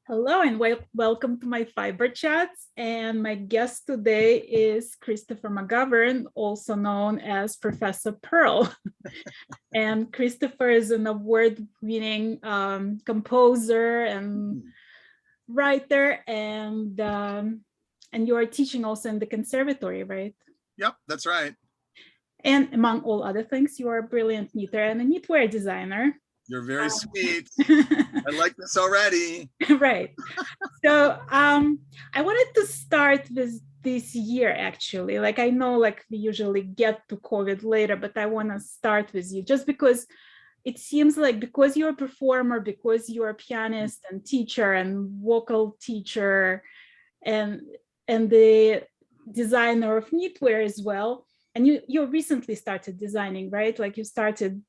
Hello and welcome to my Fiberchats. And my guest today is Christopher McGovern, also known as Professor Purl. And Christopher is an award-winning composer and writer, and you are teaching also in the conservatory, right? Yep, that's right. And among all other things, you are a brilliant knitter and a knitwear designer. You're very sweet. I like this already. Right. So I wanted to start with this year, actually. Like, I know like we usually get to COVID later, but I want to start with you just because it seems like because you're a performer, because you're a pianist and teacher and vocal teacher and the designer of knitwear as well. And you recently started designing, right? Like you started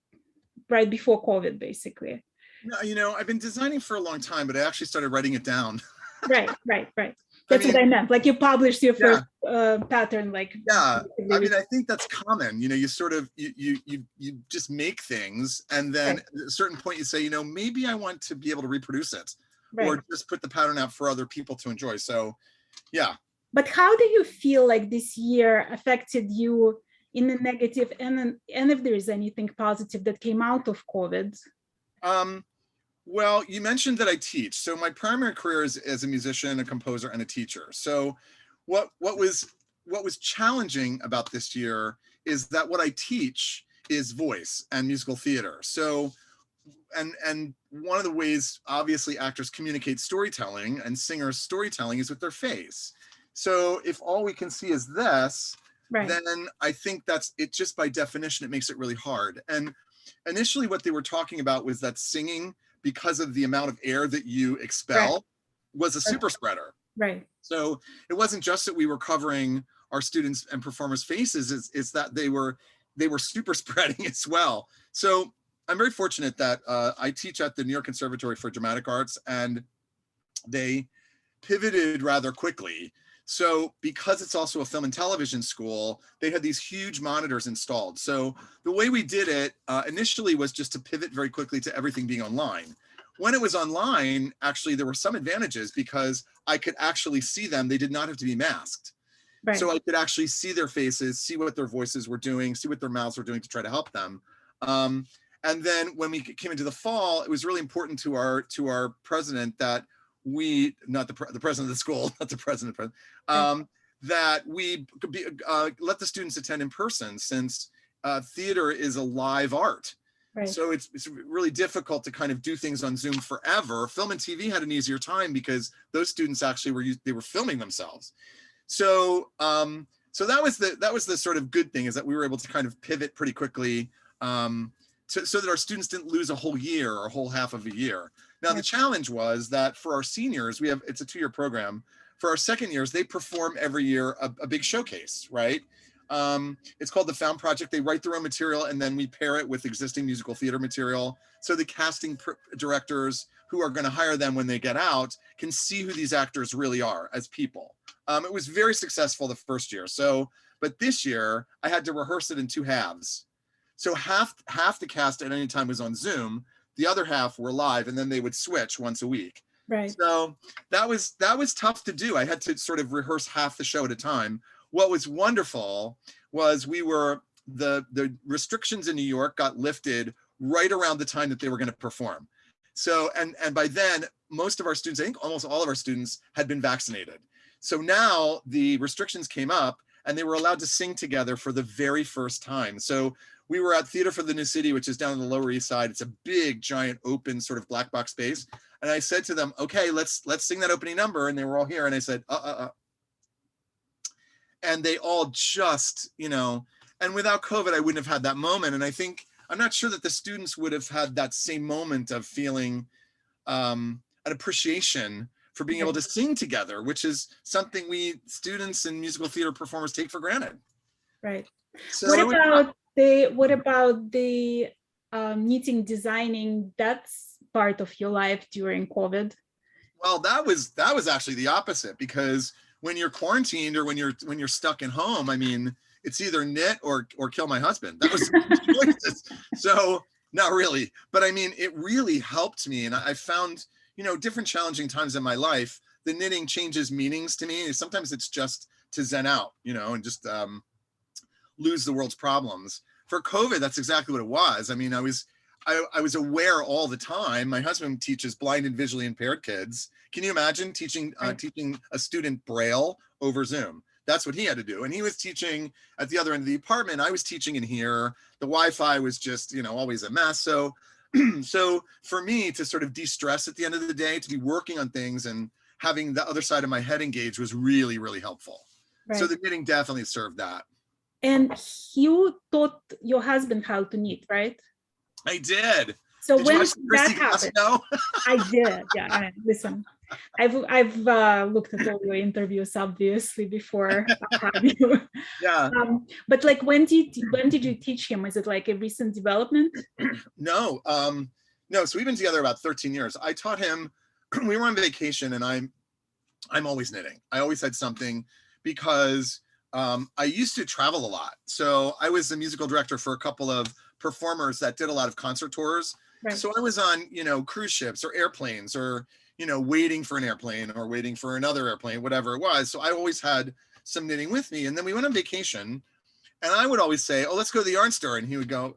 right before COVID, basically. No, I've been designing for a long time, but I actually started writing it down. Right. That's what I meant. Like you published your first pattern, like. Yeah, I mean, I think that's common. You sort of, you just make things, and then at a certain point you say, maybe I want to be able to reproduce it, or just put the pattern out for other people to enjoy. So, yeah. But how do you feel like this year affected you in the negative, and if there is anything positive that came out of COVID? Well, you mentioned that I teach. So my primary career is as a musician, a composer, and a teacher. So what was challenging about this year is that what I teach is voice and musical theater. So and one of the ways obviously actors communicate storytelling and singers storytelling is with their face. So if all we can see is this, then I think that's it. Just by definition, it makes it really hard. And initially what they were talking about was that singing, because of the amount of air that you expel, was a super spreader. Right. So it wasn't just that we were covering our students and performers' faces, it's that they were super spreading as well. So I'm very fortunate that I teach at the New York Conservatory for Dramatic Arts, and they pivoted rather quickly. So because it's also a film and television school, they had these huge monitors installed. So the way we did it initially was just to pivot very quickly to everything being online. When it was online, actually, there were some advantages because I could actually see them. They did not have to be masked. Right. So I could actually see their faces, see what their voices were doing, see what their mouths were doing to try to help them. And then when we came into the fall, it was really important to our president that we, not the president of the school, not the president, that we let the students attend in person, since theater is a live art. Right. So it's really difficult to kind of do things on Zoom forever. Film and TV had an easier time because those students actually were filming themselves. So so that was the sort of good thing, is that we were able to kind of pivot pretty quickly so that our students didn't lose a whole year or a whole half of a year. Now, the challenge was that for our seniors, it's a 2-year program. For our second years, they perform every year a big showcase, right? It's called the Found Project. They write their own material, and then we pair it with existing musical theater material. So the casting directors who are going to hire them when they get out can see who these actors really are as people. It was very successful the first year. But this year I had to rehearse it in 2 halves. So half the cast at any time was on Zoom. The other half were live, and then they would switch once a week. Right. So that was tough to do. I had to sort of rehearse half the show at a time. What was wonderful was the restrictions in New York got lifted right around the time that they were going to perform. So and by then, most of our students, I think almost all of our students, had been vaccinated. So now the restrictions came up, and they were allowed to sing together for the very first time. So we were at Theater for the New City, which is down on the Lower East Side. It's a big, giant, open sort of black box space. And I said to them, okay, let's sing that opening number. And they were all here. And I said, And they all just, and without COVID, I wouldn't have had that moment. And I'm not sure that the students would have had that same moment of feeling an appreciation for being able to sing together, which is something we students and musical theater performers take for granted. Right. So what about the knitting, designing? That's part of your life during COVID. Well, that was actually the opposite, because when you're quarantined or when you're stuck at home, I mean, it's either knit or kill my husband. That was choices. So not really, but I mean, it really helped me, and I found, different challenging times in my life, the knitting changes meanings to me. Sometimes it's just to zen out, and just lose the world's problems. For COVID, that's exactly what it was. I mean, I was aware all the time. My husband teaches blind and visually impaired kids. Can you imagine teaching a student Braille over Zoom? That's what he had to do. And he was teaching at the other end of the apartment. I was teaching in here. The Wi-Fi was just, always a mess. So, so for me to sort of de-stress at the end of the day, to be working on things and having the other side of my head engaged was really, really helpful. Right. So the knitting definitely served that. And you taught your husband how to knit, right? I did. So did when that happened, I did. Yeah, I mean, listen, I've looked at all your interviews obviously before I had you. Yeah. But like, when did you teach him? Is it like a recent development? No. No. So we've been together about 13 years. I taught him. We were on vacation, and I'm always knitting. I always had something because I used to travel a lot. So I was the musical director for a couple of performers that did a lot of concert tours. Right. So I was on, cruise ships or airplanes or, waiting for an airplane or waiting for another airplane, whatever it was. So I always had some knitting with me. And then we went on vacation, and I would always say, oh, let's go to the yarn store. And he would go,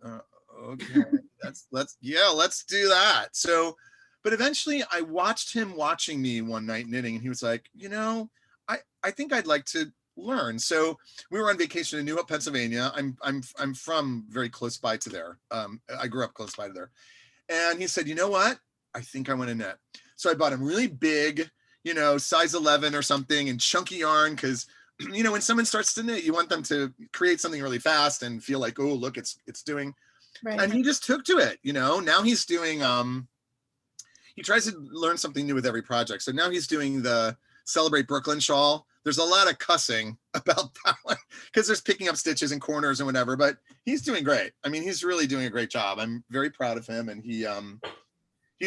okay, let's do that. So, but eventually I watched him watching me one night knitting, and he was like, I think I'd like to learn. So we were on vacation in New Hope, Pennsylvania. I'm from very close by to there. I grew up close by to there. And he said, you know what? I think I want to knit. So I bought him really big, size 11 or something, and chunky yarn. Cause when someone starts to knit, you want them to create something really fast and feel like, oh, look, it's doing. Right. And he just took to it, now he's doing, he tries to learn something new with every project. So now he's doing the Celebrate Brooklyn shawl. There's a lot of cussing about that one because there's picking up stitches and corners and whatever, but he's doing great. I mean, he's really doing a great job. I'm very proud of him, and he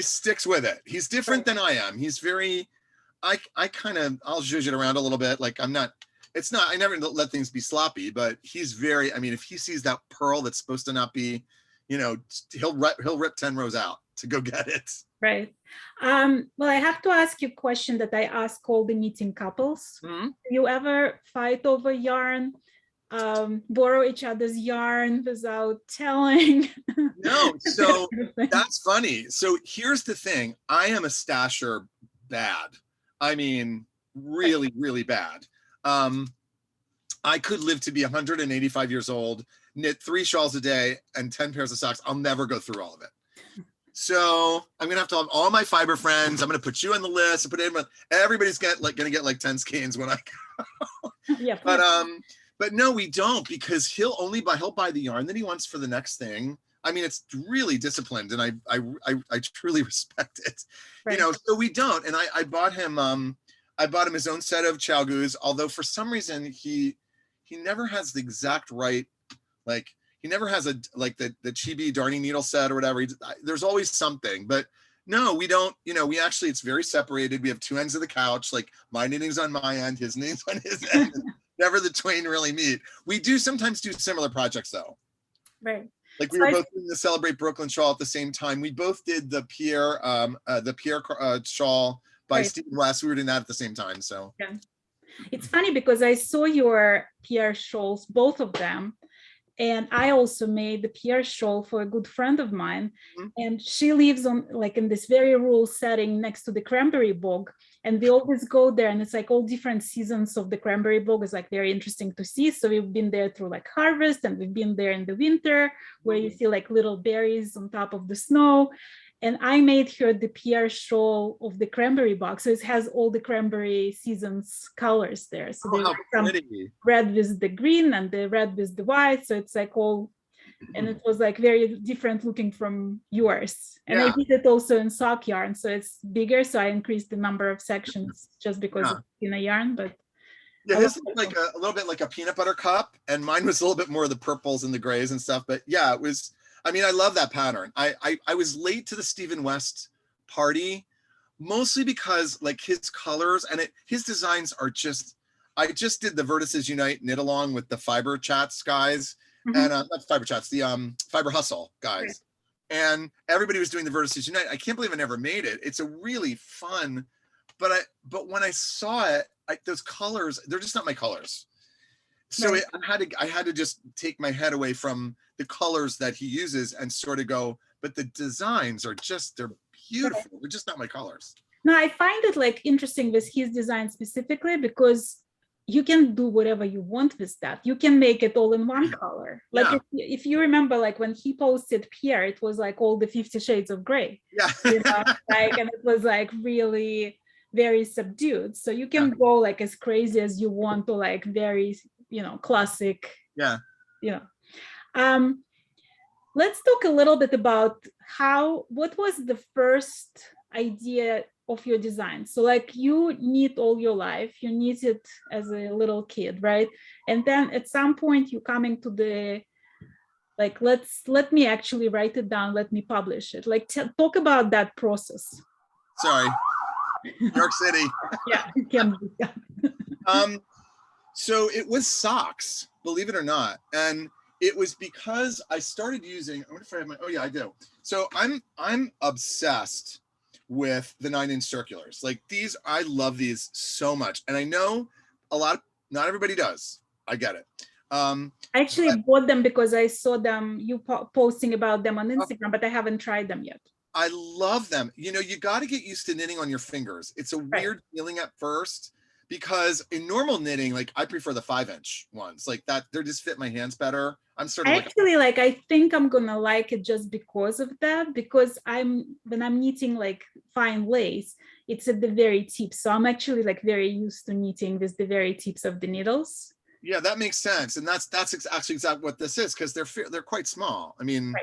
sticks with it. He's different than I am. He's very, I'll zhuzh it around a little bit. Like I never let things be sloppy, but he's very, I mean, if he sees that pearl that's supposed to not be, he'll rip 10 rows out to go get it. Right. Well, I have to ask you a question that I ask all the knitting couples. Mm-hmm. Do you ever fight over yarn, borrow each other's yarn without telling? No, so that's funny. So here's the thing. I am a stasher bad. I mean, really, really bad. I could live to be 185 years old, knit 3 shawls a day and 10 pairs of socks. I'll never go through all of it. So I'm gonna have to have all my fiber friends. I'm gonna put you on the list and put it in. Everybody's gonna get like 10 skeins when I go. Yeah. But no, we don't, because he'll buy the yarn that he wants for the next thing. I mean, it's really disciplined, and I truly respect it. Right. So we don't. And I bought him his own set of Chalgoos, although for some reason he never has the exact right, like. He never has the chibi darning needle set or whatever. There's always something, but no, we don't, it's very separated. We have 2 ends of the couch. Like my knitting's on my end, his knitting's on his end. Never the twain really meet. We do sometimes do similar projects though. Right. Like we were both doing the Celebrate Brooklyn shawl at the same time. We both did the Pierre shawl by right. Stephen West. We were doing that at the same time. So yeah. It's funny because I saw your Pierre shawls, both of them. And I also made the Pierre shawl for a good friend of mine. Mm-hmm. And she lives in this very rural setting next to the cranberry bog. And we always go there, and it's like all different seasons of the cranberry bog is like very interesting to see. So we've been there through like harvest, and we've been there in the winter where you see like little berries on top of the snow. And I made her the Pierre shawl of the cranberry box. So it has all the cranberry seasons colors there. So there's some red with the green and the red with the white. So it's like all, and it was like very different looking from yours. And yeah. I did it also in sock yarn. So it's bigger. So I increased the number of sections just because it's in a yarn, but. Yeah, his looked like a little bit like a peanut butter cup, and mine was a little bit more of the purples and the grays and stuff. But yeah, it was. I mean, I love that pattern. I was late to the Stephen West party, mostly because like his colors and his designs are just. I just did the Vertices Unite knit along with the Fiberchats guys, mm-hmm. and not Fiberchats, the Fiber Hustle guys, and everybody was doing the Vertices Unite. I can't believe I never made it. It's a really fun, but when I saw it, those colors, they're just not my colors. So Right. I had to just take my head away from the colors that he uses and sort of go, but the designs are just, they're beautiful. Right. They're just not my colors. No, I find it like interesting with his design specifically because you can do whatever you want with that. You can make it all in one color. Like Yeah. if you remember, like when he posted Pierre, it was like all the 50 shades of gray. Yeah. You know, like, and it was like really very subdued. So you can go like as crazy as you want to like very, you know, classic. Yeah. You know. Let's talk a little bit about what was the first idea of your design. So like you knit all your life, you knitted as a little kid, right? And then at some point you're coming to the, like, let me actually write it down, let me publish it. Like talk about that process. Sorry, New York City. Yeah, you can do that. So it was socks, believe it or not. And it was because I started using, I wonder if I have my, oh yeah, I do. So I'm obsessed with the 9-inch circulars. Like these, I love these so much. And I know not everybody does. I get it. I actually bought them because I saw them, you posting about them on Instagram, but I haven't tried them yet. I love them. You know, you got to get used to knitting on your fingers. It's a weird feeling at first because in normal knitting, like I prefer the 5-inch ones like that. They just fit my hands better. I'm sort of I think I'm gonna like it just because of that, because when I'm knitting like fine lace, it's at the very tip. So I'm actually like very used to knitting with the very tips of the needles. Yeah, that makes sense. And that's actually exactly what this is, because they're quite small. I mean,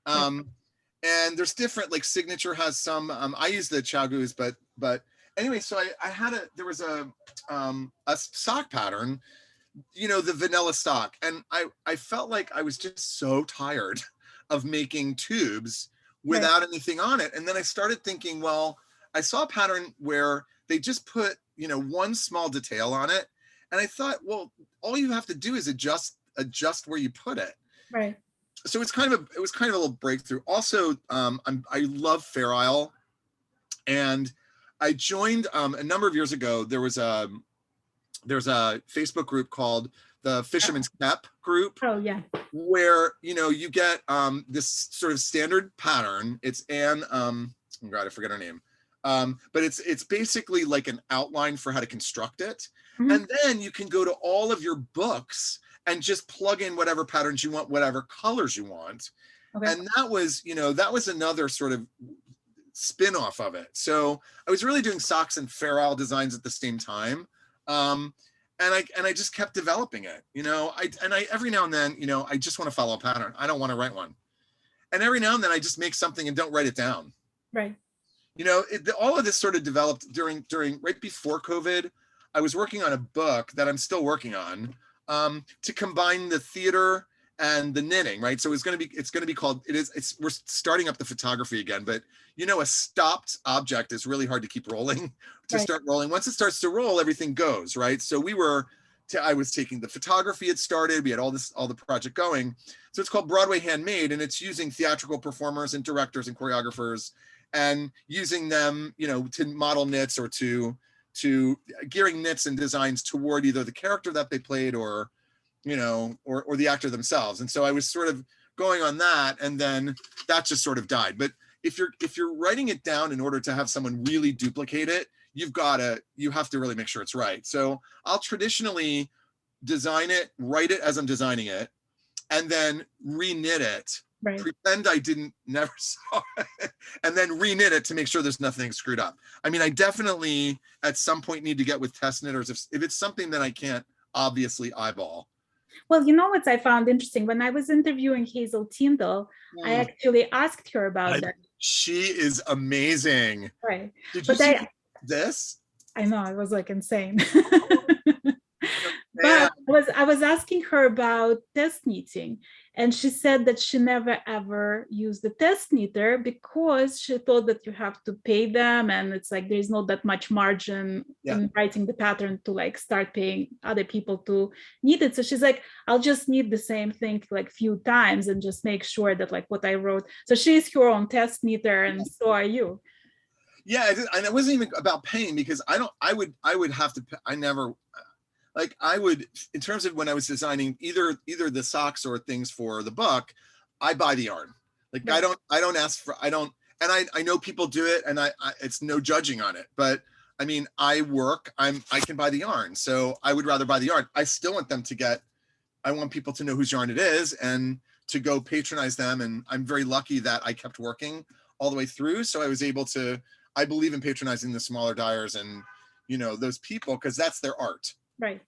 and there's different, like Signature has some, I use the Chagus, but anyway, so there was a sock pattern, you know, the vanilla sock. And I felt like I was just so tired of making tubes without anything on it. And then I started thinking, well, I saw a pattern where they just put, you know, one small detail on it. And I thought, well, all you have to do is adjust where you put it. Right. So it was kind of a little breakthrough. Also, I love Fair Isle, and I joined a number of years ago. There's a Facebook group called the Fisherman's Cap group. Oh yeah. Where, you know, you get this sort of standard pattern. It's Anne, oh God, I forget her name. But it's basically like an outline for how to construct it. Mm-hmm. And then you can go to all of your books and just plug in whatever patterns you want, whatever colors you want. Okay. And that was, you know, that was another sort of spin-off of it. So I was really doing socks and Fair Isle designs at the same time. And I just kept developing it, you know, I every now and then, you know, I just want to follow a pattern. I don't want to write one. And every now and then I just make something and don't write it down. Right. You know, all of this sort of developed during right before COVID. I was working on a book that I'm still working on, to combine the theater and the knitting, right? So it's going to be called, we're starting up the photography again, but you know, a stopped object is really hard to keep rolling, start rolling. Once it starts to roll, everything goes, right? So I was taking the photography it started, we had all the project going. So it's called Broadway Handmade, and it's using theatrical performers and directors and choreographers and using them, you know, to model knits or to gearing knits and designs toward either the character that they played or, you know, or the actor themselves. And so I was sort of going on that, and then that just sort of died. But if you're writing it down in order to have someone really duplicate it, you have to really make sure it's right. So I'll traditionally design it, write it as I'm designing it, and then re-knit it. Right. Pretend I never saw it, and then re-knit it to make sure there's nothing screwed up. I mean, I definitely at some point need to get with test knitters if it's something that I can't obviously eyeball. Well, you know what I found interesting? When I was interviewing Hazel Tyndall, I actually asked her about that. She is amazing. Right. Did you see this? I know, it was like insane. But I was asking her about test knitting, and she said that she never ever used the test knitter because she thought that you have to pay them, and it's like there's not that much margin Yeah. in writing the pattern to like start paying other people to knit it. So she's like, I'll just knit the same thing like few times and just make sure that like what I wrote. So she's her own test knitter, and so are you. Yeah, and it wasn't even about paying because I would have to I never like I would, in terms of when I was designing either the socks or things for the book, I buy the yarn. Like Right. I don't ask for, I don't, and I know people do it, and I it's no judging on it, but I mean, I can buy the yarn, so I would rather buy the yarn. I still want them to get, I want people to know whose yarn it is and to go patronize them. And I'm very lucky that I kept working all the way through, so I was able to. I believe in patronizing the smaller dyers and those people because that's their art. Right.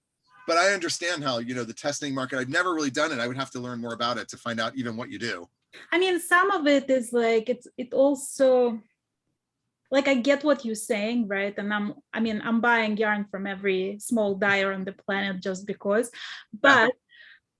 But I understand how, the testing market, I've never really done it. I would have to learn more about it to find out even what you do. I mean, some of it is like, it also, like, I get what you're saying, right? And I'm buying yarn from every small dyer on the planet just because, but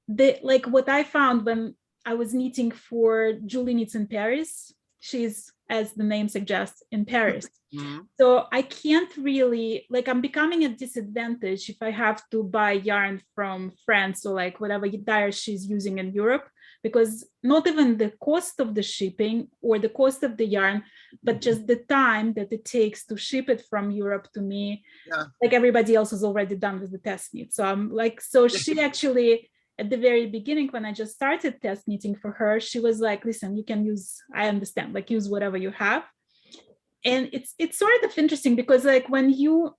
like what I found when I was knitting for Julie Knits in Paris, she's, as the name suggests, in Paris. Mm-hmm. So I can't really, like, I'm becoming a disadvantage if I have to buy yarn from France or like whatever dyer she's using in Europe, because not even the cost of the shipping or the cost of the yarn, but just the time that it takes to ship it from Europe to me, like everybody else is already done with the test knit. So I'm like, so she actually, at the very beginning, when I just started test knitting for her, she was like, listen, you can use, I understand, like use whatever you have. And it's sort of interesting because like when you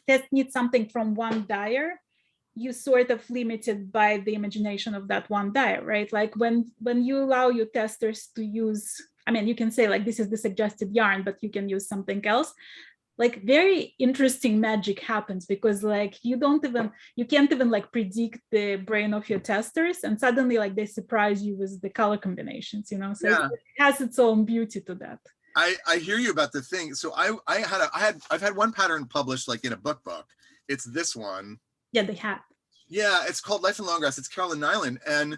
test knit something from one dyer, you sort of limited by the imagination of that one dyer, right? Like when you allow your testers to use, I mean, you can say like, this is the suggested yarn, but you can use something else. Like very interesting magic happens because like you can't even like predict the brain of your testers, and suddenly like they surprise you with the color combinations, so it has its own beauty to that. I hear you about the thing. So I've had one pattern published like in a book. It's this one. Yeah, they have. Yeah, it's called Life in Longgrass. It's Carolyn Nyland, and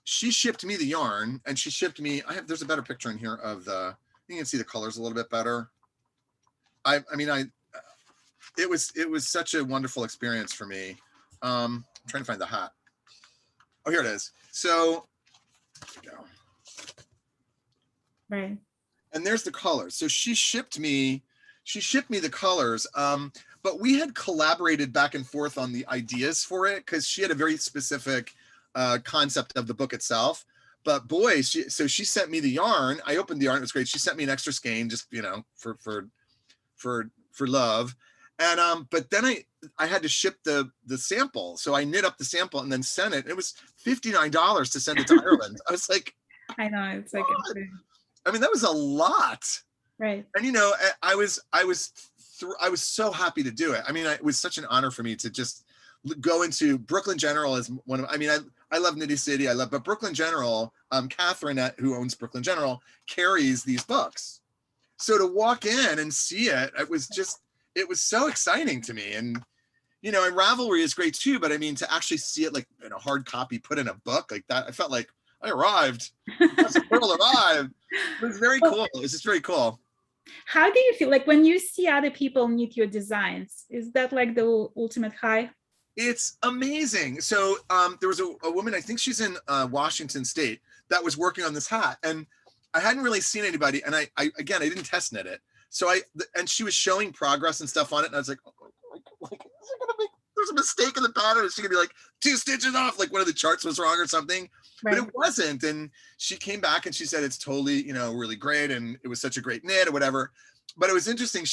she shipped me the yarn, and she shipped me. There's a better picture in here of you can see the colors a little bit better. It was such a wonderful experience for me. I'm trying to find the hat. Oh, here it is. So, there we go. Right. And there's the colors. So she shipped me the colors. But we had collaborated back and forth on the ideas for it because she had a very specific concept of the book itself. But boy, she sent me the yarn. I opened the yarn. It was great. She sent me an extra skein, just for love. And but then I had to ship the sample. So I knit up the sample and then sent it. It was $59 to send it to Ireland. I was like, I know, it's like, I mean, that was a lot. Right. And I was so happy to do it. I mean, it was such an honor for me to just go into Brooklyn General as one of, I mean, I love Nitty City. But Brooklyn General, Catherine, who owns Brooklyn General, carries these books. So to walk in and see it, it was so exciting to me. And, and Ravelry is great too, but I mean, to actually see it like in a hard copy, put in a book like that, I felt like I arrived. Professor Purl arrived. It was very cool. It was just very cool. How do you feel like when you see other people knit your designs? Is that like the ultimate high? It's amazing. So there was a woman, I think she's in Washington State, that was working on this hat, and I hadn't really seen anybody. And I didn't test knit it. So and she was showing progress and stuff on it, and I was like, there's a mistake in the pattern. Is she gonna be like 2 stitches off? Like one of the charts was wrong or something. Right. But it wasn't. And she came back and she said it's totally, really great, and it was such a great knit or whatever. But it was interesting.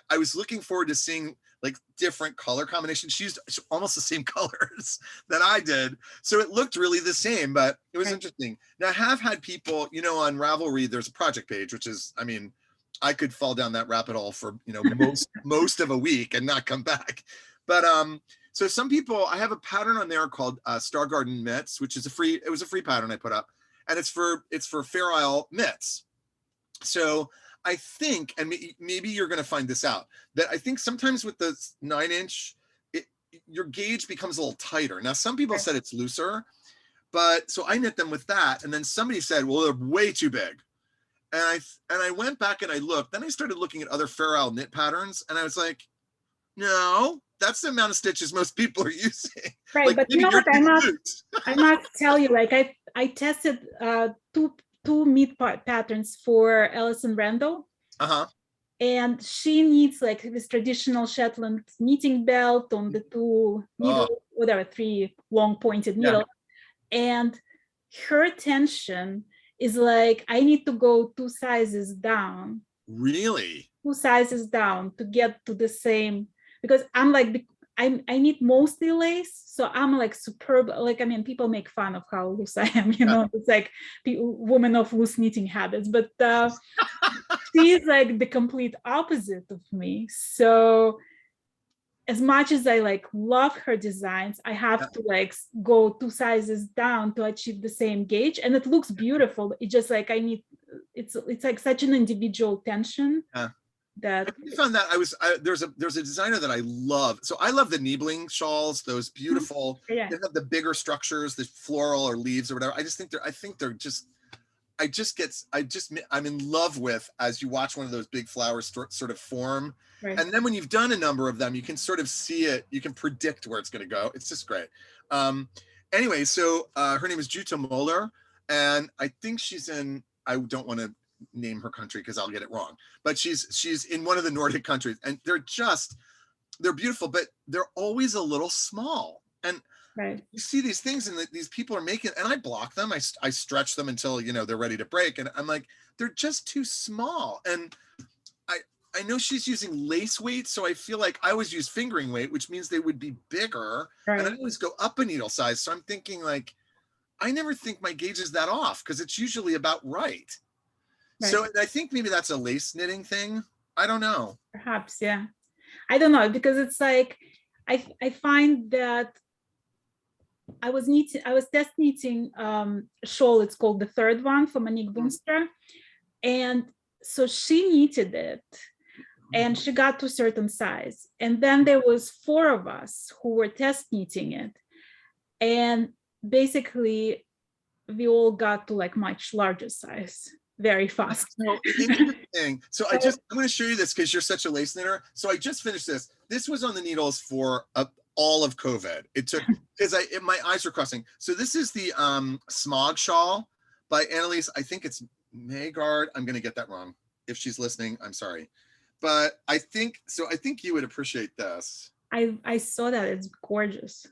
I was looking forward to seeing like different color combinations. She used almost the same colors that I did. So it looked really the same, but it was interesting. Now I have had people, on Ravelry, there's a project page, which is, I mean, I could fall down that rabbit hole for, most of a week and not come back. But so some people, I have a pattern on there called Star Garden Mitts, which is it was a free pattern I put up, and it's for Fair Isle mitts. So I think, and maybe you're going to find this out, that I think sometimes with the 9-inch, your gauge becomes a little tighter. Now, some people said it's looser, but so I knit them with that. And then somebody said, well, they're way too big. And I went back and I looked, then I started looking at other Fair Isle knit patterns. And I was like, no, that's the amount of stitches most people are using. Right. Like, But you know what, I must tell you, like I tested two meat patterns for Alison Randall. Uh-huh. And she needs like this traditional Shetland knitting belt on the two needles, whatever, 3 long pointed needles. And her tension is like, I need to go 2 sizes down. Really? 2 sizes down to get to the same, because I'm like, I need mostly lace, so I'm like superb. Like, I mean, people make fun of how loose I am, you know, it's like the woman of loose knitting habits, but she's like the complete opposite of me. So as much as I like love her designs, I have to like go 2 sizes down to achieve the same gauge, and it looks beautiful. It's just like I need, it's like such an individual tension. That I found that there's a designer that I love. So I love the Niebling shawls, those beautiful, they have the bigger structures, the floral or leaves or whatever. I think they're just, I'm in love with, as you watch one of those big flowers sort of form. Right. And then when you've done a number of them, you can sort of see it, you can predict where it's going to go. It's just great. Anyway, so her name is Jutta Moller, and I think she's in, I don't want to name her country because I'll get it wrong, but she's in one of the Nordic countries, and they're beautiful, but they're always a little small. And you see these things and these people are making, and I block them. I stretch them until, you know, they're ready to break. And I'm like, they're just too small. And I know she's using lace weight. So I feel like I always use fingering weight, which means they would be bigger. And I always go up a needle size. So I'm thinking like, I never think my gauge is that off because it's usually about right. So I think maybe that's a lace knitting thing. I don't know. Perhaps, yeah. I don't know, because it's like, I find that I was test knitting shawl, it's called the third one for Monique Boonstra. And so she knitted it and she got to a certain size. And then there was 4 of us who were test knitting it. And basically we all got to like much larger size very fast. So interesting. So I'm going to show you this because you're such a lace knitter. So I just finished this. This was on the needles for all of COVID. It took, because my eyes were crossing. So this is the Smog Shawl by Annalise. I think it's Maygard. I'm going to get that wrong. If she's listening, I'm sorry. But I think you would appreciate this. I saw that. It's gorgeous.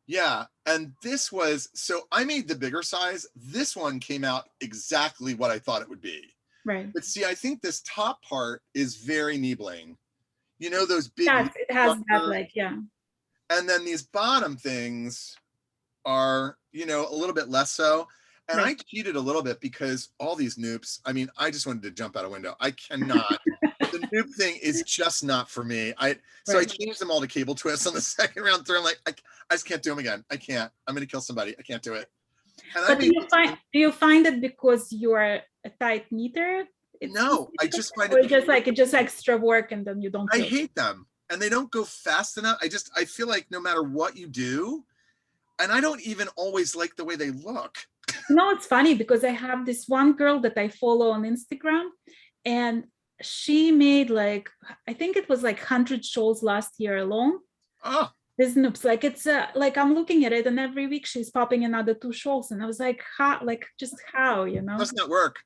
Yeah, and this was, so I made the bigger size. This one came out exactly what I thought it would be. Right. But see, I think this top part is very Niebling. You know, those big. Yes, it has that, like, yeah. And then these bottom things are, you know, a little bit less so. And I cheated a little bit because all these noops, I mean, I just wanted to jump out a window. I cannot. The noop thing is just not for me. So I changed them all to cable twists on the second round through. I'm like, I just can't do them again. I can't. I'm going to kill somebody. I can't do it. And but do you find it because you're a tight knitter? No, I just find it it's just extra work, and then you don't. I hate them, and they don't go fast enough. I feel like no matter what you do, and I don't even always like the way they look. No, it's funny because I have this one girl that I follow on Instagram, and she made like, I think it was like 100 shawls last year alone. Oh. This noops, like it's like I'm looking at it, and every week she's popping another 2 shawls, and I was like, how, you know? Does not work.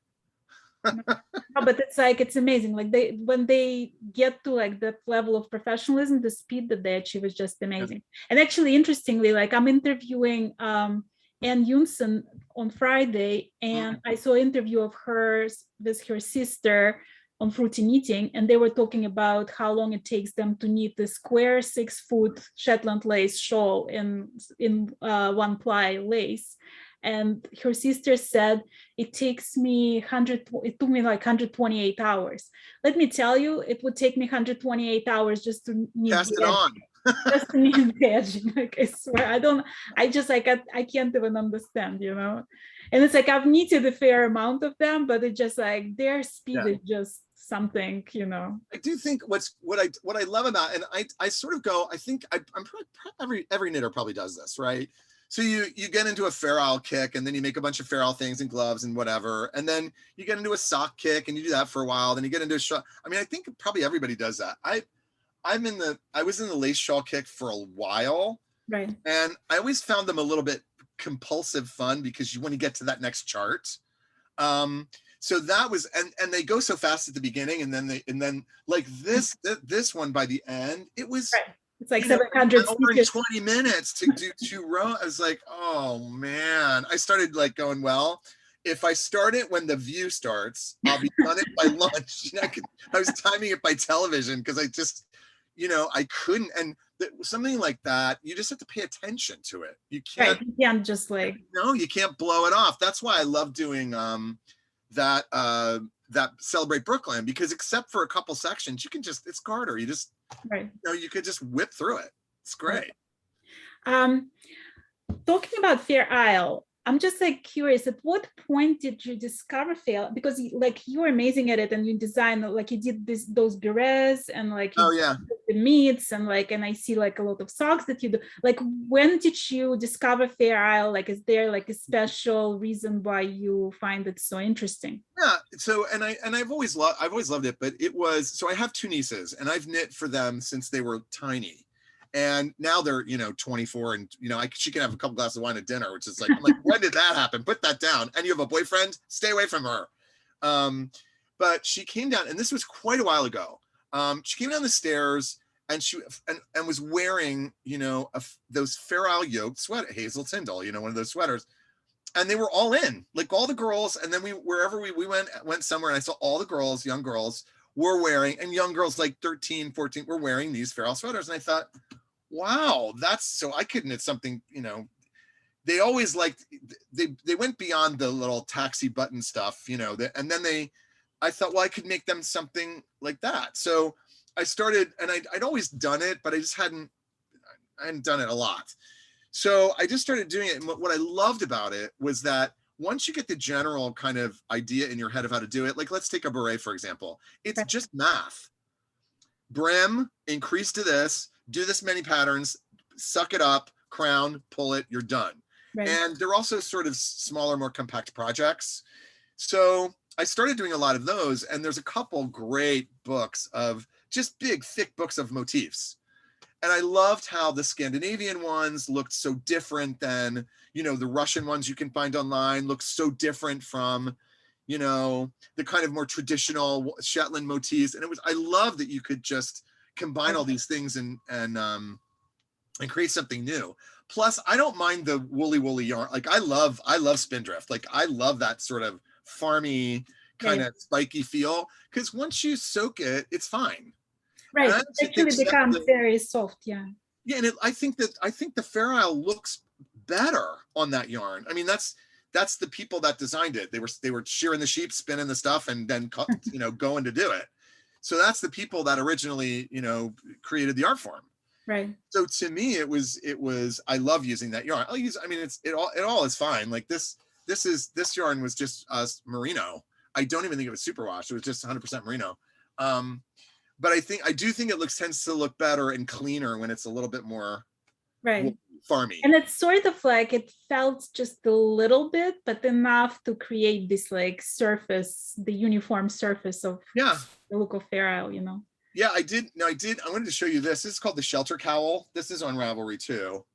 No, but it's like, it's amazing. Like when they get to like that level of professionalism, the speed that they achieve is just amazing. And actually, interestingly, like I'm interviewing Anne Junson on Friday, and I saw an interview of hers with her sister on Fruity Knitting, and they were talking about how long it takes them to knit the square 6-foot Shetland lace shawl in 1-ply lace. And her sister said, it took me like 128 hours. Let me tell you, it would take me 128 hours just to knit Pass it on. Just me imagining, like I swear, I just like I can't even understand, you know. And it's like I've knitted a fair amount of them, but it's just like their speed Yeah. is just something, you know. I do think what I love about, and I sort of go, I think I'm probably every knitter probably does this, right? So you get into a Fair Isle kick, and then you make a bunch of Fair Isle things and gloves and whatever, and then you get into a sock kick, and you do that for a while. Then you get into a shawl. I mean, I think probably everybody does that. I was in the lace shawl kick for a while, Right. and I always found them a little bit compulsive fun because you want to get to that next chart. So that was, and they go so fast at the beginning, and then like this one by the end, it was Right. It's like 700 an hour and stitches. 20 minutes to do 2 rows. I was like, oh man. I started like going, well, if I start it when the view starts, I'll be done it by lunch. I was timing it by television because I just, I couldn't. And something like that, you just have to pay attention to it. You can't, Right. You can't just like, no, you can't blow it off. That's why I love doing that Celebrate Brooklyn, because except for a couple sections, you can just, it's garter. You just, right. you could just whip through it. It's great. Talking about Fair Isle, I'm just like curious, at what point did you discover Fair? Because like you were amazing at it, and you designed, like you did those berets, and like Oh yeah, the meats, and like, and I see like a lot of socks that you do. Like, when did you discover Fair Isle? Like, is there like a special reason why you find it so interesting? yeah. So I've always loved it, but it was, so I have 2 nieces, and I've knit for them since they were tiny. And now they're, 24, and she can have a couple glasses of wine at dinner, which is like, I'm like, when did that happen? Put that down. And you have a boyfriend, stay away from her. But she came down, and this was quite a while ago. She came down the stairs, and she and was wearing, those Fair Isle yoked sweater, Hazel Tyndall, one of those sweaters. And they were all in, like all the girls. And then wherever we went somewhere, and I saw all the girls, young girls were wearing, and young girls like 13, 14 were wearing these Fair Isle sweaters. And I thought, wow, that's, so I could knit something, they always liked, they went beyond the little taxi button stuff, and then I thought, well, I could make them something like that. So I started, and I'd always done it, but I hadn't done it a lot. So I just started doing it. And what I loved about it was that once you get the general kind of idea in your head of how to do it, like let's take a beret, for example, it's just math. Brim, increase to this, do this many patterns, suck it up, crown, pull it, you're done. Right. And they're also sort of smaller, more compact projects. So I started doing a lot of those, and there's a couple great books of just big, thick books of motifs. And I loved how the Scandinavian ones looked so different than, the Russian ones you can find online look so different from, the kind of more traditional Shetland motifs. And I love that you could just combine all these things and create something new. Plus, I don't mind the woolly yarn. Like I love spindrift. Like I love that sort of farmy kind of spiky feel, because once you soak it, it's fine. Right. It actually becomes very soft. Yeah. Yeah. And I think the Fair Isle looks better on that yarn. I mean, that's the people that designed it. They were shearing the sheep, spinning the stuff, and then going to do it. So that's the people that originally created the art form. Right. So to me, it was I love using that yarn. It all is fine. Like this yarn was just merino. I don't even think it was superwash. It was just 100% merino. But I do think it tends to look better and cleaner when it's a little bit more farmy. And it's sort of like, it felt just a little bit, but enough to create this like surface, the uniform surface of the look of Fair Isle, Yeah, I did. I wanted to show you this. This is called the Shelter Cowl. This is on Ravelry too.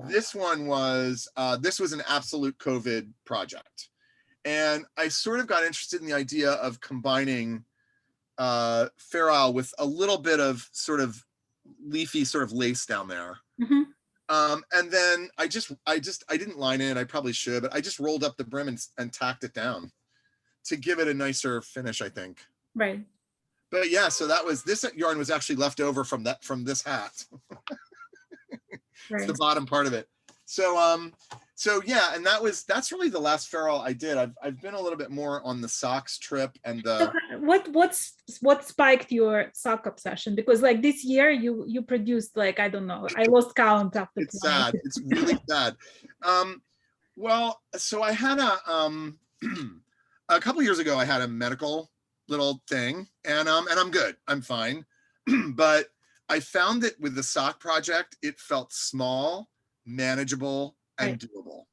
This one was, this was an absolute COVID project. And I sort of got interested in the idea of combining Fair Isle with a little bit of sort of leafy sort of lace down there. Mm-hmm. And then I didn't line it. I probably should, but I just rolled up the brim and tacked it down to give it a nicer finish, I think. Right. But yeah, so this yarn was actually left over from this hat. It's the bottom part of it. So yeah, and that's really the last Fair Isle I did. I've been a little bit more on the socks trip and the. So what spiked your sock obsession? Because like this year you produced like, I don't know, I lost count after It's planning. sad. It's really sad. Well, so I had a couple years ago, I had a medical little thing, and I'm good. I'm fine. But I found that with the sock project, it felt small, manageable, and Right. doable.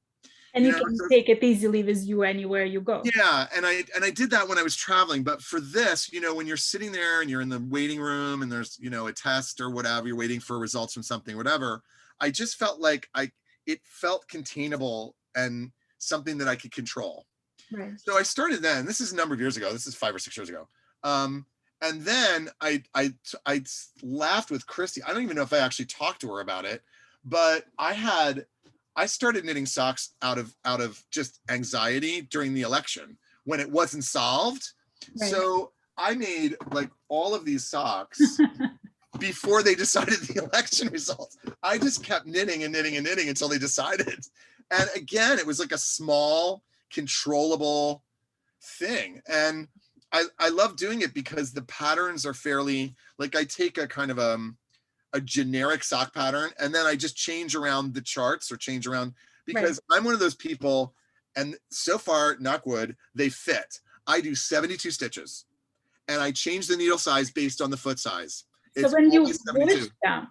And you know, can so take it easily with you anywhere you go. yeah, and I did that when I was traveling, but for this, when you're sitting there and you're in the waiting room and there's, a test or whatever, you're waiting for results from something, whatever, I just felt like it felt containable and something that I could control. Right. So I started then. This is a number of years ago. This is 5 or 6 years ago. And then I laughed with Christy. I don't even know if I actually talked to her about it, but I started knitting socks out of just anxiety during the election when it wasn't solved. Right. So I made like all of these socks before they decided the election results. I just kept knitting and knitting and knitting until they decided. And again, it was like a small, controllable thing. And I love doing it because the patterns are fairly, like I take a kind of a generic sock pattern, and then I just change around the charts or change around, because right. I'm one of those people, and so far, knock wood, they fit. I do 72 stitches, and I change the needle size based on the foot size. So when you wash them,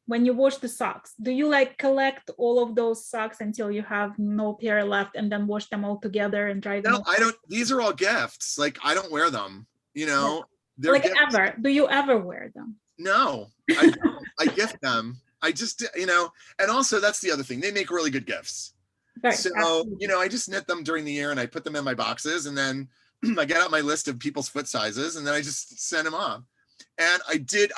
when you wash the socks, do you like collect all of those socks until you have no pair left and then wash them all together and dry them? No, I don't. These are all gifts. Like I don't wear them, They're like gifts. Ever. Do you ever wear them? No, I don't. I gift them. I just, and also that's the other thing. They make really good gifts. Right, so, absolutely. I just knit them during the year and I put them in my boxes, and then I get out my list of people's foot sizes and then I just send them off. And I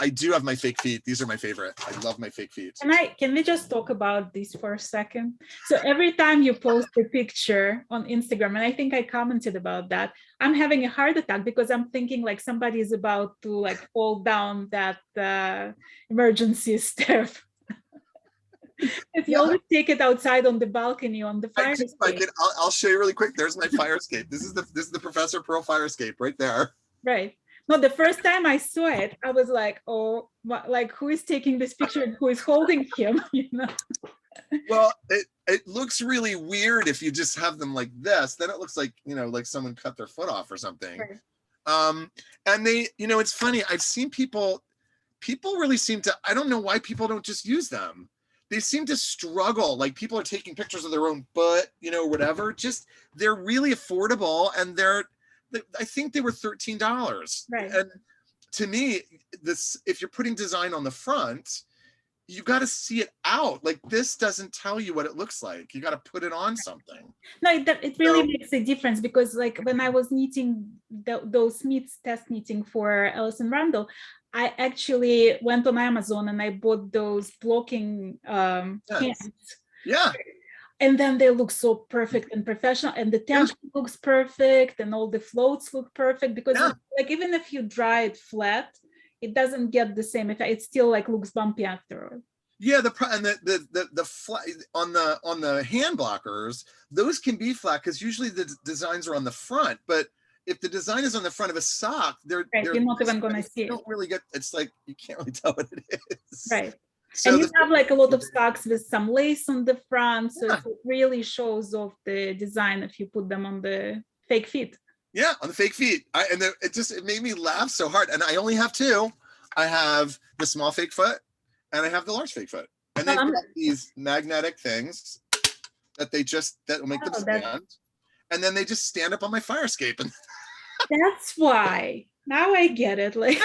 do have my fake feet. These are my favorite. I love my fake feet. Can we just talk about this for a second? So every time you post a picture on Instagram, and I think I commented about that, I'm having a heart attack because I'm thinking like somebody is about to like fall down that emergency step. If you always take it outside on the balcony on the fire escape. I'll show you really quick. There's my fire escape. This is the Professor Purl fire escape right there. Right. No, the first time I saw it, I was like, oh, like who is taking this picture and who is holding him? Well, it looks really weird if you just have them like this. Then it looks like, like someone cut their foot off or something. Right. And they, it's funny. I've seen people really seem to, I don't know why people don't just use them. They seem to struggle. Like people are taking pictures of their own butt, whatever. Just, they're really affordable, and I think they were $13. Right. And to me, if you're putting design on the front, you got to see it out. Like this doesn't tell you what it looks like. You got to put it on something. No, it really makes a difference, because like when I was knitting those Smiths test knitting for Alison Randall, I actually went on Amazon and I bought those blocking hands. Yeah. And then they look so perfect and professional, and the tension looks perfect, and all the floats look perfect, because like even if you dry it flat, it doesn't get the same effect. It still like looks bumpy afterward. Yeah, the flat on the hand blockers, those can be flat because usually the designs are on the front. But if the design is on the front of a sock, you're not even gonna see it. You don't really get. It's like you can't really tell what it is. Right. So and you have like a lot of socks with some lace on the front, so it really shows off the design if you put them on the fake feet. Yeah, on the fake feet. It made me laugh so hard. And I only have two. I have the small fake foot and I have the large fake foot. And they've got these magnetic things that will make them stand. And then they just stand up on my fire escape. And that's why. Now I get it. Like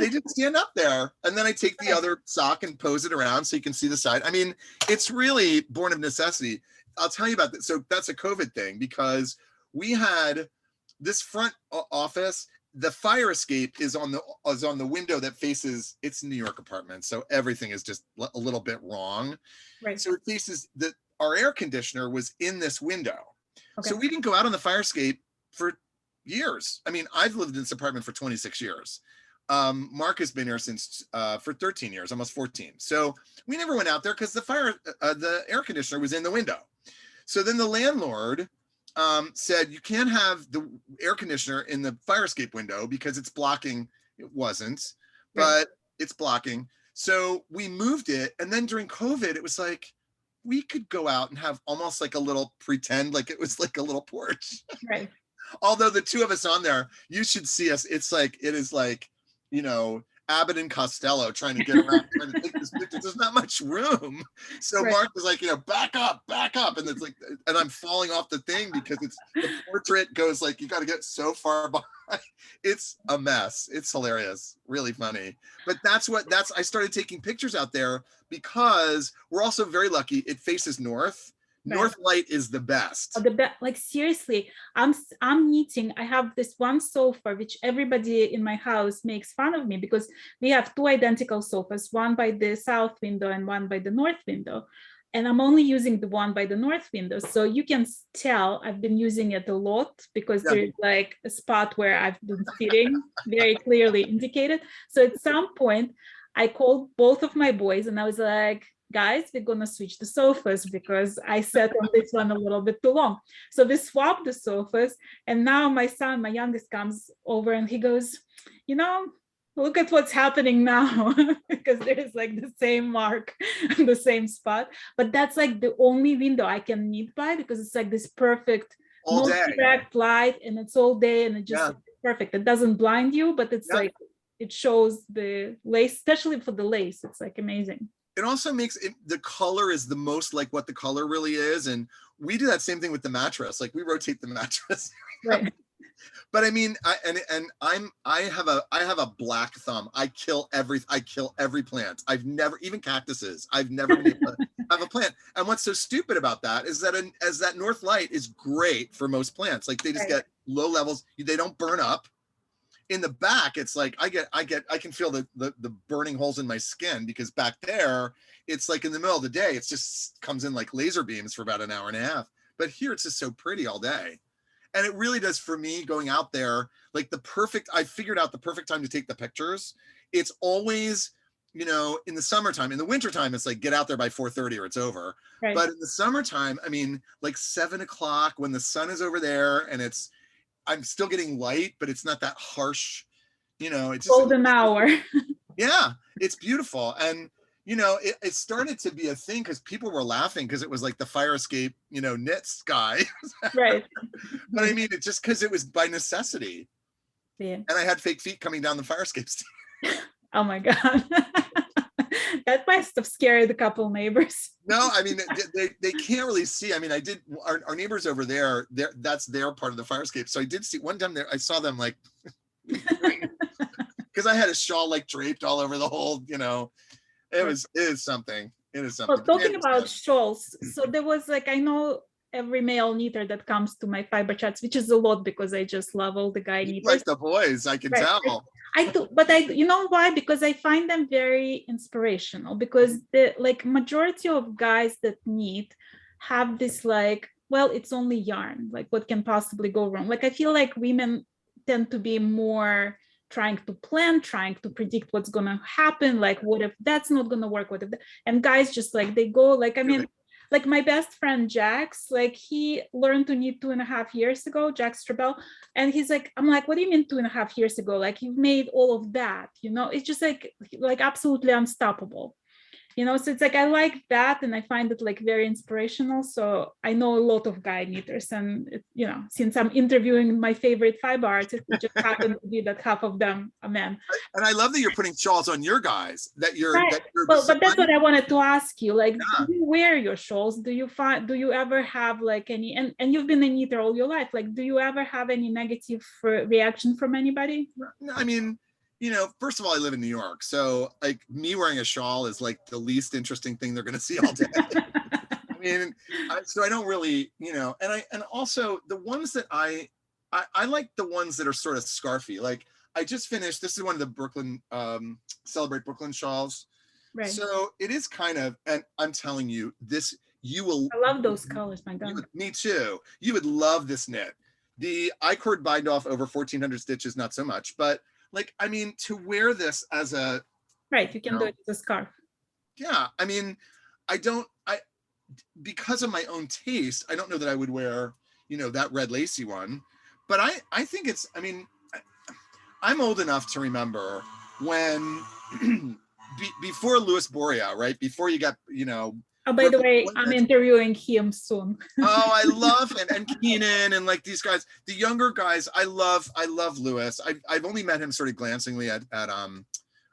they just stand up there, and then I take the other sock and pose it around so you can see the side. I mean, it's really born of necessity. I'll tell you about that. So that's a COVID thing, because we had this front office. The fire escape is on the window that faces. It's New York apartments, so everything is just a little bit wrong. Right. So it faces our air conditioner was in this window, okay. So we didn't go out on the fire escape for years. I mean, I've lived in this apartment for 26 years. Mark has been here since for 13 years, almost 14. So we never went out there because the air conditioner was in the window. So then the landlord said you can't have the air conditioner in the fire escape window because it's blocking. It wasn't, but it's blocking. So we moved it. And then during COVID, it was like, we could go out and have almost like a little pretend, like it was like a little porch. Right. Although the two of us on there, you should see us. It's like, it is like, you know, Abbott and Costello trying to get around, trying to take this picture. There's not much room. So Mark was like, you know, back up. And it's like, and I'm falling off the thing because it's, the portrait goes like, you got to get so far behind. It's a mess. It's hilarious, really funny. But I started taking pictures out there because we're also very lucky. It faces north. North light is the best. Like seriously, I'm knitting. I have this one sofa which everybody in my house makes fun of me because we have two identical sofas, one by the south window and one by the north window. And I'm only using the one by the north window. So you can tell I've been using it a lot because there's like a spot where I've been sitting very clearly indicated. So at some point I called both of my boys and I was like, guys, we're gonna switch the sofas because I sat on this one a little bit too long. So we swapped the sofas, and now my son, my youngest, comes over and he goes, you know, look at what's happening now because there's like the same mark in the same spot. But that's like the only window I can knit by because it's like this perfect, no direct light, and it's all day, and it just perfect. It doesn't blind you, but it's like it shows the lace, especially for the lace. It's like amazing. It also makes it, the color is the most like what the color really is. And we do that same thing with the mattress. Like we rotate the mattress. Right. But I mean, I have a black thumb. I kill every plant. I've never, even cactuses, I've never been able to have a plant. And what's so stupid about that is that as that north light is great for most plants. Like they just get low levels. They don't burn up. In the back, it's like I can feel the burning holes in my skin because back there, it's like in the middle of the day, it's just comes in like laser beams for about an hour and a half. But here it's just so pretty all day. And it really does, for me, going out there, like I figured out the perfect time to take the pictures. It's always, you know, in the summertime. In the wintertime, it's like get out there by 4:30 or it's over. Right. But in the summertime, I mean, like 7 o'clock when the sun is over there and I'm still getting light, but it's not that harsh, you know, it's just golden hour. Yeah, it's beautiful. And, you know, it started to be a thing because people were laughing because it was like the fire escape, you know, knit sky. Right. But I mean, it's just because it was by necessity. Yeah. And I had fake feet coming down the fire escape stairs. Oh my God. That must have scared a couple neighbors. No, I mean, they can't really see. I mean, I did, our neighbors over there, that's their part of the fire escape. So I did see one time there, I saw them like, because I had a shawl like draped all over the whole, you know, it is something. Well, talking about shawls, so there was like, I know every male knitter that comes to my Fiberchats, which is a lot because I just love all the guy knitters. Like the boys, I can tell. I do, but you know why? Because I find them very inspirational because the like majority of guys that knit have this like, well, it's only yarn, like what can possibly go wrong? Like I feel like women tend to be more trying to plan, trying to predict what's gonna happen, like what if that's not gonna work, what if that, and guys just like they go like, I mean, like my best friend Jax, like he learned to knit 2.5 years ago, Jax Strabel, and he's like, I'm like, what do you mean 2.5 years ago? Like you've made all of that, you know, it's just like absolutely unstoppable. You know, so it's like I like that and I find it like very inspirational. So I know a lot of guy knitters, and you know, since I'm interviewing my favorite fiber artists, it just happened to be that half of them are men. And I love that you're putting shawls on your guys. That you're. Right. But that's what I wanted to ask you. Like, do you wear your shawls? Do you ever have like any? And you've been a knitter all your life. Like, do you ever have any negative reaction from anybody? I mean, you know, first of all, I live in New York, so like me wearing a shawl is like the least interesting thing they're going to see all day. I mean, so I don't really, you know, and also the ones that I like the ones that are sort of scarfy. Like I just finished. This is one of the Brooklyn Celebrate Brooklyn shawls. Right. So it is kind of, and I'm telling you, this you will. I love those colors, my God. Me too. You would love this knit. The I-cord bind off over 1,400 stitches, not so much, but. Like, I mean, to wear this as a... Right, you can do it as a scarf. Yeah, I mean, because of my own taste, I don't know that I would wear, you know, that red lacy one. But I think it's, I mean, I'm old enough to remember when before Louis Borea, right? Before you got, you know, Oh, by the way, I'm interviewing him soon. Oh, I love and Keenan and like these guys, the younger guys. I love Louis. I've only met him sort of glancingly at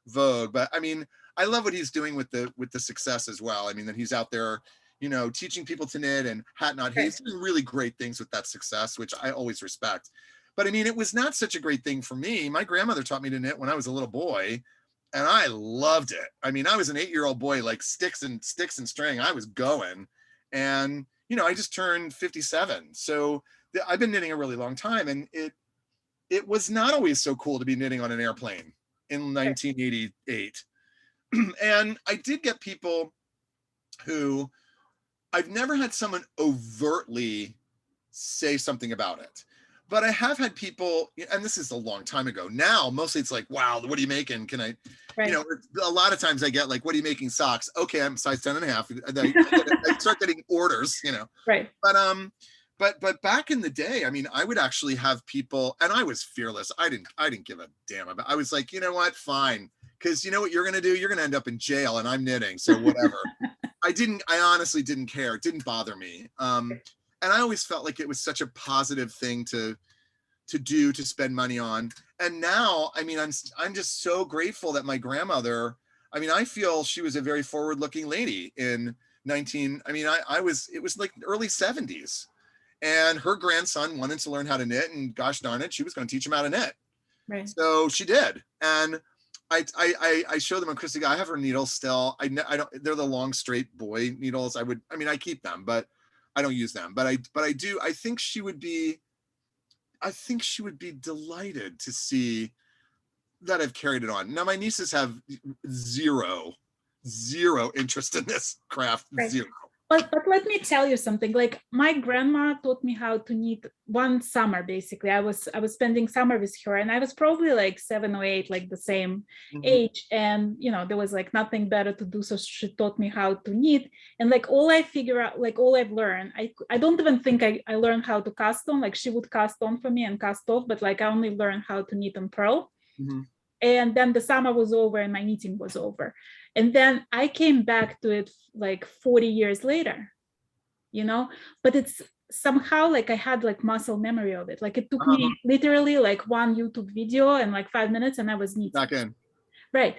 Vogue, but I mean, I love what he's doing with the success as well. I mean, that he's out there, you know, teaching people to knit and hat knot. He's doing really great things with that success, which I always respect. But I mean, it was not such a great thing for me. My grandmother taught me to knit when I was a little boy, and I loved it. I mean, I was an 8-year-old boy, like sticks and string. I was going, and you know, I just turned 57, so I've been knitting a really long time, and it was not always so cool to be knitting on an airplane in 1988. And I did get people who I've never had someone overtly say something about it. But I have had people, and this is a long time ago. Now, mostly it's like, wow, what are you making? Can I, you know, a lot of times I get like, what are you making socks? Okay, I'm size 10 and a half. I start getting orders, you know. Right. But back in the day, I mean, I would actually have people, and I was fearless. I didn't give a damn about. I was like, you know what, fine, because you know what you're gonna do. You're gonna end up in jail, and I'm knitting, so whatever. I honestly didn't care. It didn't bother me. And I always felt like it was such a positive thing to do, to spend money on. And now, I mean, I'm just so grateful that my grandmother, I mean, I feel she was a very forward-looking lady in it was like early 70s. And her grandson wanted to learn how to knit, and gosh darn it, she was going to teach him how to knit. Right. So she did. And I show them on Christy. I have her needles still. I don't, they're the long straight boy needles. I keep them, but I don't use them, but I do. I think she would be delighted to see that I've carried it on. Now my nieces have zero interest in this craft. Right. Zero. But let me tell you something. Like my grandma taught me how to knit one summer. Basically, I was spending summer with her, and I was probably like 7 or 8, like the same age. And you know, there was like nothing better to do, so she taught me how to knit. And like all I figure out, like all I've learned, I don't even think I learned how to cast on. Like she would cast on for me and cast off, but like I only learned how to knit and purl. And then the summer was over and my knitting was over. And then I came back to it like 40 years later, you know, but it's somehow like I had like muscle memory of it. Like it took me literally like one YouTube video and like 5 minutes and I was knitting. Back in. Right.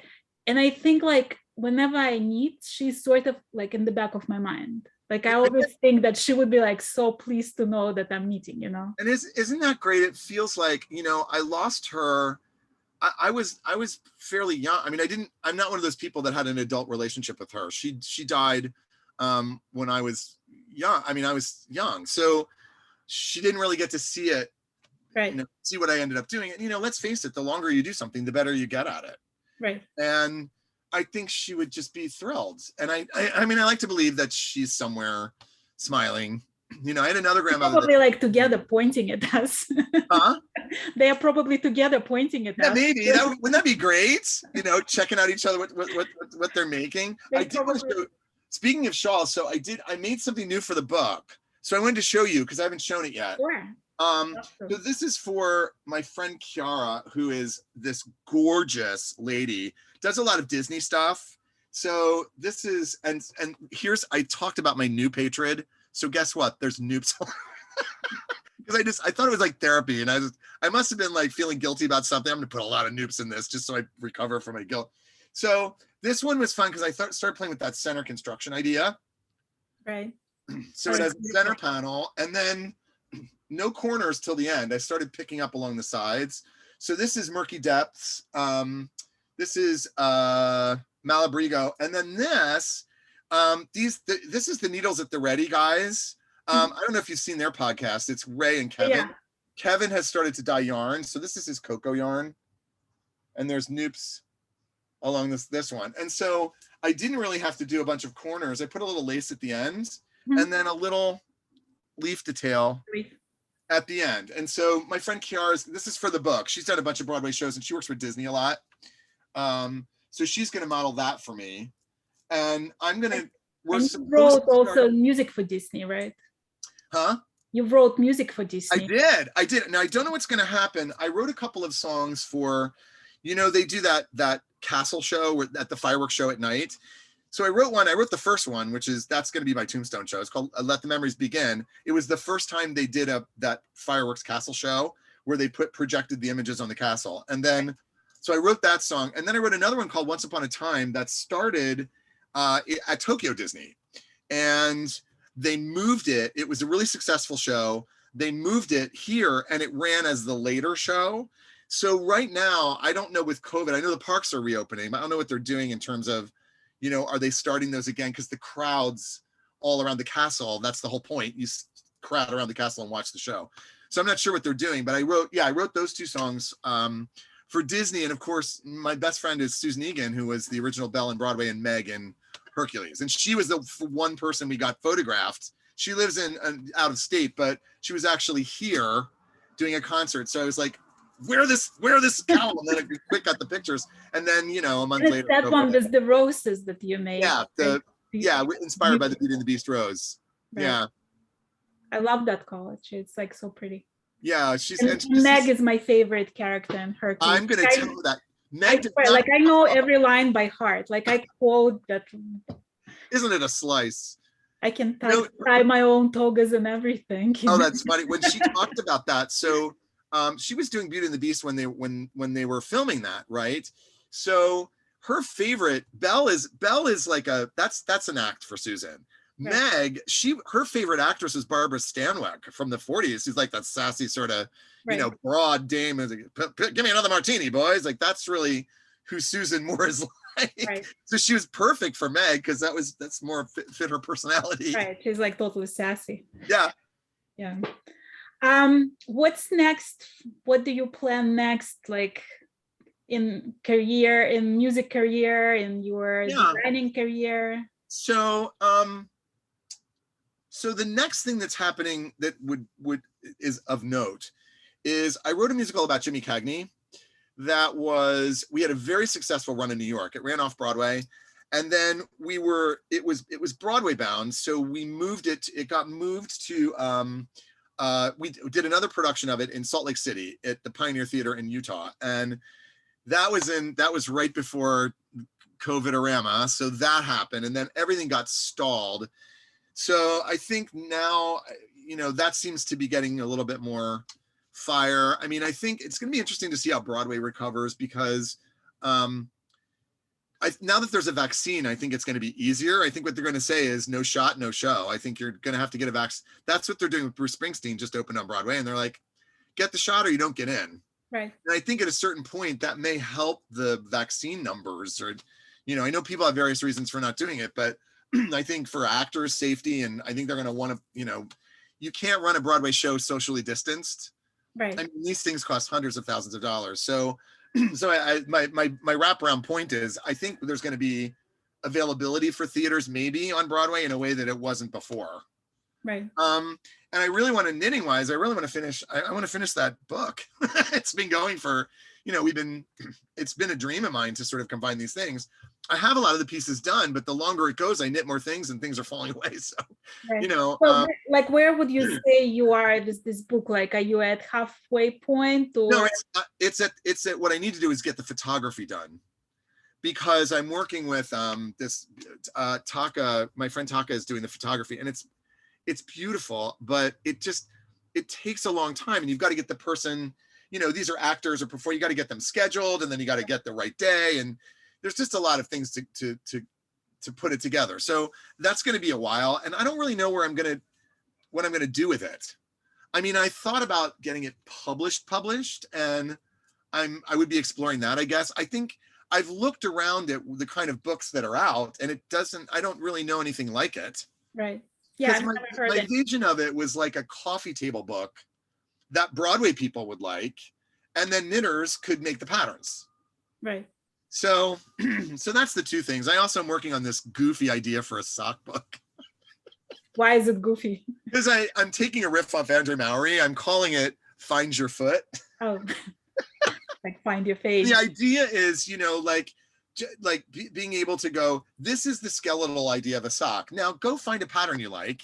And I think like whenever I knit, she's sort of like in the back of my mind. Like I always think that she would be like so pleased to know that I'm knitting, you know. And isn't that great? It feels like, you know, I lost her. I was fairly young. I mean, I'm not one of those people that had an adult relationship with her. She died when I was young. I mean, I was young, so she didn't really get to see it, right? You know, see what I ended up doing. And you know, let's face it, the longer you do something, the better you get at it, right? And I think she would just be thrilled. And I mean, I like to believe that she's somewhere smiling. You know, I had another grandmother. Probably like together pointing at us. Huh? They are probably together pointing at us. Yeah, maybe. Wouldn't that be great? You know, checking out each other, what they're making. I did want to show, speaking of shawls, so I made something new for the book. So I wanted to show you because I haven't shown it yet. Sure. So this is for my friend Chiara, who is this gorgeous lady, does a lot of Disney stuff. So this is, and here's, I talked about my new patron. So guess what? There's noobs. Because I thought it was like therapy, and I must have been like feeling guilty about something. I'm gonna put a lot of noops in this just so I recover from my guilt. So this one was fun because I started playing with that center construction idea. Right. So it has a center panel and then no corners till the end. I started picking up along the sides. So this is Murky Depths. This is Malabrigo, and then this. This is the Needles at the Ready guys. I don't know if you've seen their podcast. It's Ray and Kevin. Yeah. Kevin has started to dye yarn. So this is his cocoa yarn. And there's noops along this one. And so I didn't really have to do a bunch of corners. I put a little lace at the end and then a little leaf detail at the end. And so my friend Chiara's, this is for the book. She's done a bunch of Broadway shows and she works for Disney a lot. So she's going to model that for me. And I'm going to... And you wrote also music for Disney, right? Huh? you wrote music for I Disney. did. Now I don't know what's going to happen. I wrote a couple of songs for, they do that castle show at the fireworks show at night. So I wrote the first one, that's going to be my tombstone show. It's called Let the Memories Begin. It was the first time they did that fireworks castle show where they projected the images on the castle. And then, so I wrote that song. And then I wrote another one called Once Upon a Time that started at Tokyo Disney. And they moved it. It was a really successful show. They moved it here and it ran as the later show. So right now, I don't know with COVID, I know the parks are reopening, but I don't know what they're doing in terms of, are they starting those again? Because the crowds all around the castle, that's the whole point. You crowd around the castle and watch the show. So I'm not sure what they're doing, but I wrote those two songs for Disney. And of course, my best friend is Susan Egan, who was the original Belle in Broadway and Meg in Hercules. And she was the one person we got photographed. She lives in out of state, but she was actually here doing a concert. So I was like, wear this cowl, and then I quick got the pictures. And then, a month later. That one was the roses that you made. Yeah, inspired by the Beauty and the Beast rose. Right. Yeah. I love that college. It's like so pretty. Yeah, Meg is my favorite character in Hercules. I'm gonna tell you that. Meg I know every line by heart. Like I quote that. Isn't it a slice? I can tie my own togas and everything. Oh, that's funny. When she talked about that, so she was doing Beauty and the Beast when they were filming that, right? So her favorite Belle is like that's an act for Susan. Right. Meg, her favorite actress is Barbara Stanwyck from the 40s. She's like that sassy sort of, broad dame. Give me another martini, boys. Like that's really who Susan Moore is like. Right. So she was perfect for Meg because that's more fit her personality. Right. She's like totally sassy. Yeah. Yeah. What's next? What do you plan next? Like in music career, in your designing career? So the next thing that's happening that is of note is I wrote a musical about Jimmy Cagney we had a very successful run in New York. It ran off Broadway, and then it was Broadway bound. So we moved it got moved to we did another production of it in Salt Lake City at the Pioneer Theater in Utah. And that was right before COVID-orama. So that happened. And then everything got stalled. So I think now, that seems to be getting a little bit more fire. I mean, I think it's going to be interesting to see how Broadway recovers because now that there's a vaccine, I think it's going to be easier. I think what they're going to say is no shot, no show. I think you're going to have to get a vaccine. That's what they're doing with Bruce Springsteen, just opened on Broadway. And they're like, get the shot or you don't get in. Right. And I think at a certain point that may help the vaccine numbers or, I know people have various reasons for not doing it, but I think for actors' safety, and I think they're going to want to, you can't run a Broadway show socially distanced. Right. I mean, these things cost hundreds of thousands of dollars. So my wraparound point is, I think there's going to be availability for theaters maybe on Broadway in a way that it wasn't before. Right. And I really want to, knitting wise, I really want to finish. I want to finish that book. It's been going for, it's been a dream of mine to sort of combine these things. I have a lot of the pieces done, but the longer it goes, I knit more things and things are falling away. So, right. So, like, where would you say you are with this book? Like, are you at halfway point? Or? No, it's at what I need to do is get the photography done, because I'm working with this Taka. My friend Taka is doing the photography, and it's beautiful, but it takes a long time, and you've got to get the person. These are actors or before you got to get them scheduled, and then you got to get the right day, and there's just a lot of things to put it together. So that's going to be a while, and I don't really know what I'm going to do with it. I mean, I thought about getting it published, and I would be exploring that, I guess. I think I've looked around at the kind of books that are out, and I don't really know anything like it. Right. Yeah. My vision of it was like a coffee table book that Broadway people would like, and then knitters could make the patterns. Right. So that's the two things. I also am working on this goofy idea for a sock book. Why is it goofy? Because I'm taking a riff off Andre Maury. I'm calling it Find Your Foot. Oh, like find your face. The idea is, being able to go, this is the skeletal idea of a sock. Now go find a pattern you like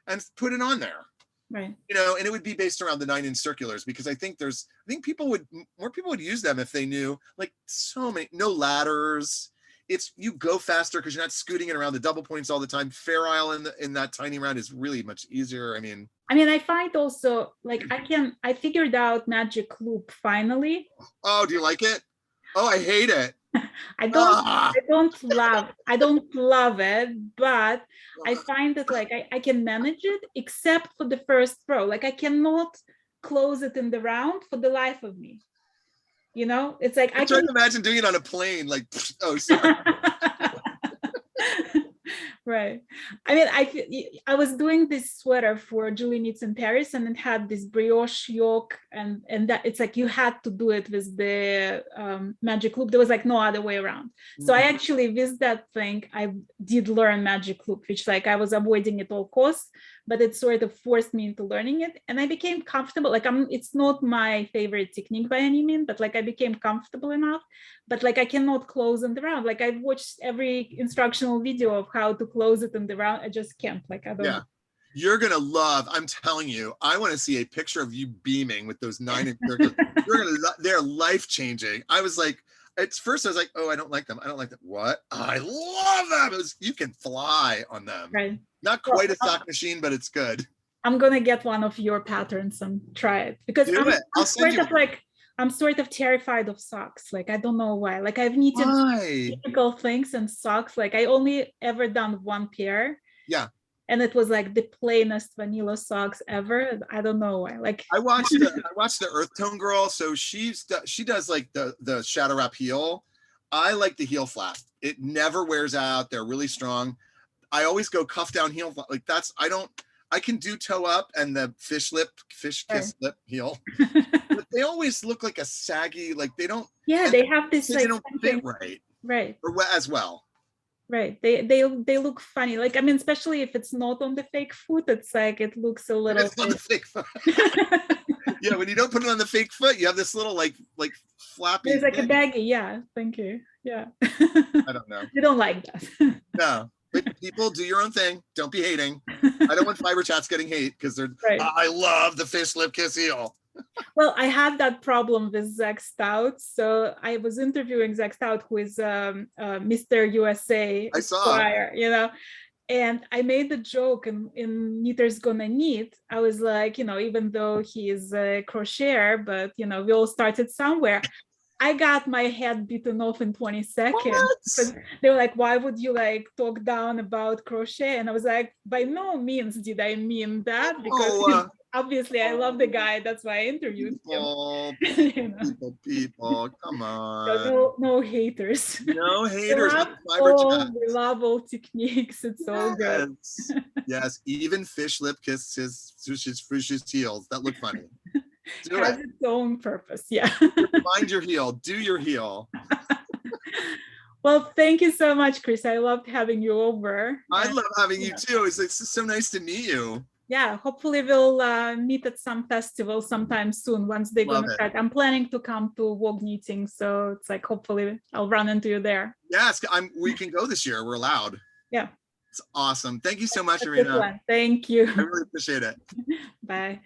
and put it on there. Right. You know, and it would be based around the 9-inch circulars, because I think more people would use them if they knew, like, so many, no ladders. It's, you go faster because you're not scooting it around the double points all the time. Fair Isle in that tiny round is really much easier. I mean, I find also, like, I figured out magic loop finally. oh, do you like it? Oh, I hate it. I don't love it, but I find that, like, I can manage it, except for the first row. Like, I cannot close it in the round for the life of me. You know, it's like I'm trying to imagine doing it on a plane, like, oh, sorry. Right. I was doing this sweater for Julie Knits in Paris, and it had this brioche yoke, and that it's like you had to do it with the magic loop. There was like no other way around. So I actually, with that thing, I did learn magic loop, which, like, I was avoiding at all costs, but it sort of forced me into learning it, and I became comfortable. Like, it's not my favorite technique by any means, but, like, I became comfortable enough. But, like, I cannot close in the round. Like, I've watched every instructional video of how to close it in the round. I just can't. Like, I don't. Yeah, you're gonna love. I'm telling you, I want to see a picture of you beaming with those 9-inch circulars. They're life changing. I was like, at first I was like, oh, I don't like them. I don't like them. What? I love them. You can fly on them. Right. Not quite a sock machine, but it's good. I'm gonna get one of your patterns and try it, because I'm sort of terrified of socks. Like, I don't know why. Like, I've knitted typical things and socks. Like, I only ever done one pair. Yeah. And it was like the plainest vanilla socks ever. I don't know why. Like, I watched the Earth Tone girl. So she does like the shadow wrap heel. I like the heel flap. It never wears out. They're really strong. I always go cuff down heel. Like, I can do toe up and the fish kiss lip heel. But they always look like a saggy, like they don't. Yeah, they have this, like, they don't fit right. Right. Or as well. Right. They look funny. Like, I mean, especially if it's not on the fake foot, it's like, it looks a little. It's on the fake foot. Yeah, when you don't put it on the fake foot, you have this little like flappy. It's like a baggy. Yeah. Thank you. Yeah. I don't know. You don't like that. No. But people, do your own thing. Don't be hating. I don't want Fiberchats getting hate because they're. Right. I love the fish lip kiss heel. Well, I had that problem with Zach Stout. So I was interviewing Zach Stout, who is Mr. USA Esquire, you know, and I made the joke in Knitters Gonna Knit. I was like, you know, even though he is a crocheter, but, you know, we all started somewhere. I got my head beaten off in 20 seconds. They were like, why would you, like, talk down about crochet? And I was like, by no means did I mean that, because obviously I love the guy. That's why I interviewed him. You know? People, come on. So no haters. No haters. We love all techniques. It's all good. Yes, even fish lip kisses fish's heels. That look funny. Has its own purpose. Yeah. Mind your heel. Do your heel. Well, thank you so much, Chris. I loved having you over. I love having you too. It's so nice to meet you. Yeah, hopefully we'll meet at some festival sometime soon once they're going to start. I'm planning to come to Wog Knitting, so it's like, hopefully I'll run into you there. Yes, we can go this year. We're allowed. Yeah. It's awesome. Thank you so much, Irina. Thank you. I really appreciate it. Bye.